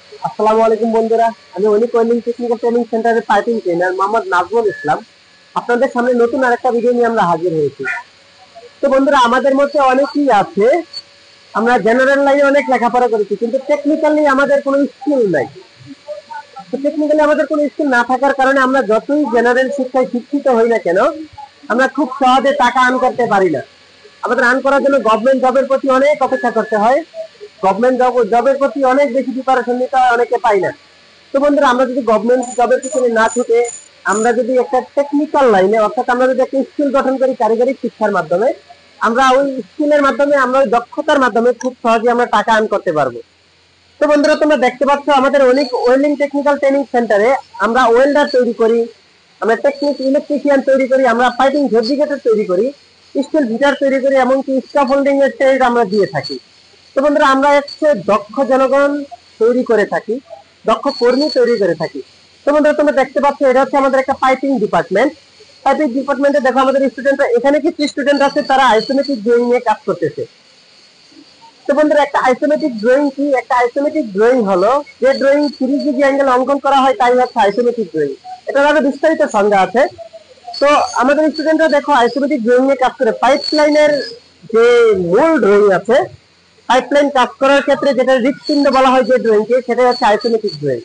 আসসালামু আলাইকুম বন্ধুরা, আমি অনিক ওয়েল্ডিং টেকনিক্যাল ট্রেনিং সেন্টারের পাইপিং ট্রেনার মোহাম্মদ নাজমুল ইসলাম আপনাদের সামনে নতুন আরেকটা ভিডিও নিয়ে আমরা হাজির হয়েছি। তো বন্ধুরা, আমাদের মধ্যে অনেকেই আছে, আমরা জেনারেল লাইনে অনেক লেখাপড়া করেছি, কিন্তু টেকনিক্যালি আমাদের কোনো স্কিল নাই। তো টেকনিক্যালি আমাদের কোনো স্কিল না থাকার কারণে আমরা যতই জেনারেল শিক্ষায় শিক্ষিত হই না কেন, আমরা খুব সহজে টাকা আর্ন করতে পারি না। আমাদের আর্ন করার জন্য গভর্নমেন্ট জবের প্রতি অনেক অপেক্ষা করতে হয়, গভর্নমেন্ট জবের প্রতি অনেক বেশি প্রিপারেশন নিতে হয়, অনেকে পাই না। তো বন্ধুরা, আমরা যদি গভর্নমেন্ট জবের পিছনে না ছুটে আমরা যদি একটা টেকনিক্যাল লাইনে, অর্থাৎ আমরা যদি একটা স্কিল গঠন করি কারিগরি শিক্ষার মাধ্যমে, আমরা ওই স্কিলের মাধ্যমে, আমরা ওই দক্ষতার মাধ্যমে খুব সহজে আমরা টাকা আর্ন করতে পারবো। তো বন্ধুরা, তোমরা দেখতে পাচ্ছ আমাদের অনেক ওয়েল্ডিং টেকনিক্যাল ট্রেনিং সেন্টারে আমরা ওয়েল্ডার তৈরি করি, আমরা টেকনিক ইলেকট্রিশিয়ান তৈরি করি, আমরা পাইপিং ফেব্রিকেটর তৈরি করি, স্টিল ফিটার তৈরি করি, এমনকি স্কাফোল্ডিং এর ট্রেড আমরা দিয়ে থাকি। তো বন্ধুরা, আমরা হচ্ছে দক্ষ জনগণ তৈরি করে থাকি, দক্ষ কর্মী তৈরি করে থাকি। তো বন্ধুরা, তোমরা দেখতে পাচ্ছ এটা হচ্ছে আমাদের একটা পাইপিং ডিপার্টমেন্ট। পাইপিং ডিপার্টমেন্টে দেখো আমাদের স্টুডেন্টরা, এখানে কিছু স্টুডেন্ট আছে তারা আইসোমেট্রিক ড্রয়িং নিয়ে কাজ করতেছে। তো বন্ধুরা, একটা আইসোমেট্রিক ড্রয়িং কি? একটা আইসোমেট্রিক ড্রয়িং হলো যে ড্রয়িং 3 ডিগ্রি অ্যাঙ্গেল অঙ্কন করা হয়, তাই হচ্ছে আইসোমেট্রিক ড্রয়িং। এটার আরো বিস্তারিত সংজ্ঞা আছে। তো আমাদের স্টুডেন্টরা দেখো আইসোমেট্রিক ড্রয়িং নিয়ে কাজ করে। পাইপলাইনের যে মূল ড্রয়িং আছে, পাইপলাইন কাজ করার ক্ষেত্রে যেটা হৃৎপিণ্ড বলা হয় যে ড্রয়িংকে, সেটা হচ্ছে আইসোমেট্রিক ড্রয়িং।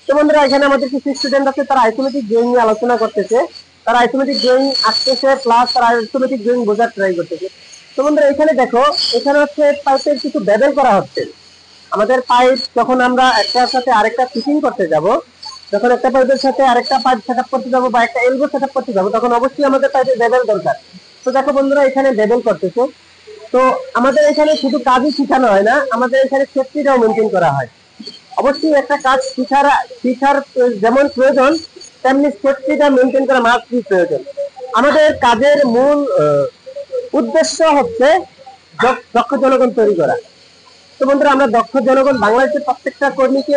তো বন্ধুরা, এখানে আমাদের কিছু স্টুডেন্ট আছে তারা আইসোমেট্রিক ড্রয়িং নিয়ে আলোচনা করতেছে, তারা আইসোমেট্রিক ড্রয়িং আঁকতেছে, প্লাস তারা আইসোমেট্রিক ড্রয়িং বোঝার ট্রাই করতেছে। তো বন্ধুরা, এখানে দেখো, এখানে হচ্ছে পাইপের কিছু বেবেল করা হচ্ছে। আমাদের পাইপ যখন আমরা একটার সাথে আরেকটা ফিটিং করতে যাব, যখন একটা পাইপের সাথে আরেকটা পাইপ সেটআপ করতে যাব বা একটা এলবো সেটআপ করতে যাব, তখন অবশ্যই আমাদের পাইপের বেবেল দরকার। তো দেখো বন্ধুরা, এখানে বেবেল করতেছে। তো আমাদের এখানে শুধু কাজই শেখানো হয় না, আমাদের এখানে সেফটিটাও মেনটেন করা হয়। অবশ্যই একটা কাজ শিখার যেমন প্রয়োজন, তেমনি সেফটিটা মেনটেন করা মাস্ট বি প্রয়োজন। আমাদের কাজের মূল উদ্দেশ্য হচ্ছে দক্ষ জনগণ তৈরি করা। তো বন্ধুরা, আমরা দক্ষ জনগণ, বাংলাদেশের প্রত্যেকটা কর্মীকে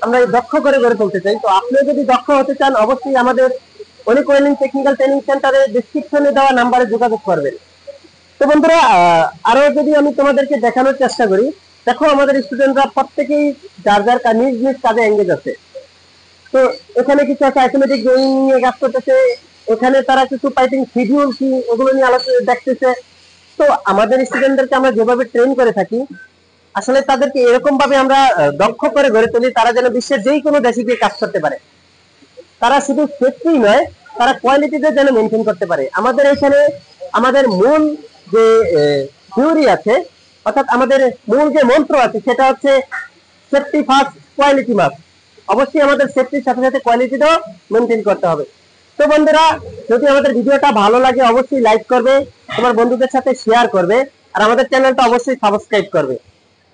আমরা দক্ষ করে গড়ে তুলতে চাই। তো আপনি যদি দক্ষ হতে চান, অবশ্যই আমাদের অনেক ওয়েল্ডিং টেকনিক্যাল ট্রেনিং সেন্টারে ডেসক্রিপশনে দেওয়া নাম্বারে যোগাযোগ করবেন। তো বন্ধুরা, আরো যদি আমি তোমাদেরকে দেখানোর চেষ্টা করি, দেখো আমাদের স্টুডেন্টরা প্রত্যেকেই যার যার নিজ নিজ কাজে এঙ্গেজ আছে। তো এখানে কিছু আছে আইসোমেট্রিক ড্রয়িং নিয়ে কাজ করতেছে, এখানে তারা কিছু পাইপিং শিডিউল কি ওগুলো নিয়ে আলোচনা দেখতেছে। তো আমাদের স্টুডেন্টদেরকে আমরা যেভাবে ট্রেন করে থাকি, আসলে তাদেরকে এরকম ভাবে আমরা দক্ষ করে গড়ে তুলি, তারা যেন বিশ্বের যেই কোনো দেশে গিয়ে কাজ করতে পারে। তারা শুধু সেফটি নয়, তারা কোয়ালিটিতে যেন মেনটেন করতে পারে। আমাদের এখানে আমাদের মূল যে থিওরি আছে, অর্থাৎ আমাদের মূল যে মন্ত্র আছে, সেটা হচ্ছে সেফটি ফার্স্ট, কোয়ালিটি মাস্ট। অবশ্যই আমাদের সেফটির সাথে সাথে কোয়ালিটিটাও মেনটেন করতে হবে। তো বন্ধুরা, যদি আমাদের ভিডিওটা ভালো লাগে অবশ্যই লাইক করবে, তোমার বন্ধুদের সাথে শেয়ার করবে, আর আমাদের চ্যানেলটা অবশ্যই সাবস্ক্রাইব করবে।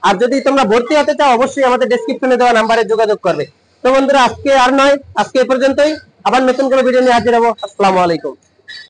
আর যদি তোমরা ভর্তি হতে চাও, অবশ্যই আমাদের ডেসক্রিপশনে দেওয়া নাম্বারে যোগাযোগ করবে। তো বন্ধুরা, আজকে আর নয়, আজকে এ পর্যন্তই। আবার নতুন কোনো ভিডিও নিয়ে হাজির হবো। আসসালামু আলাইকুম।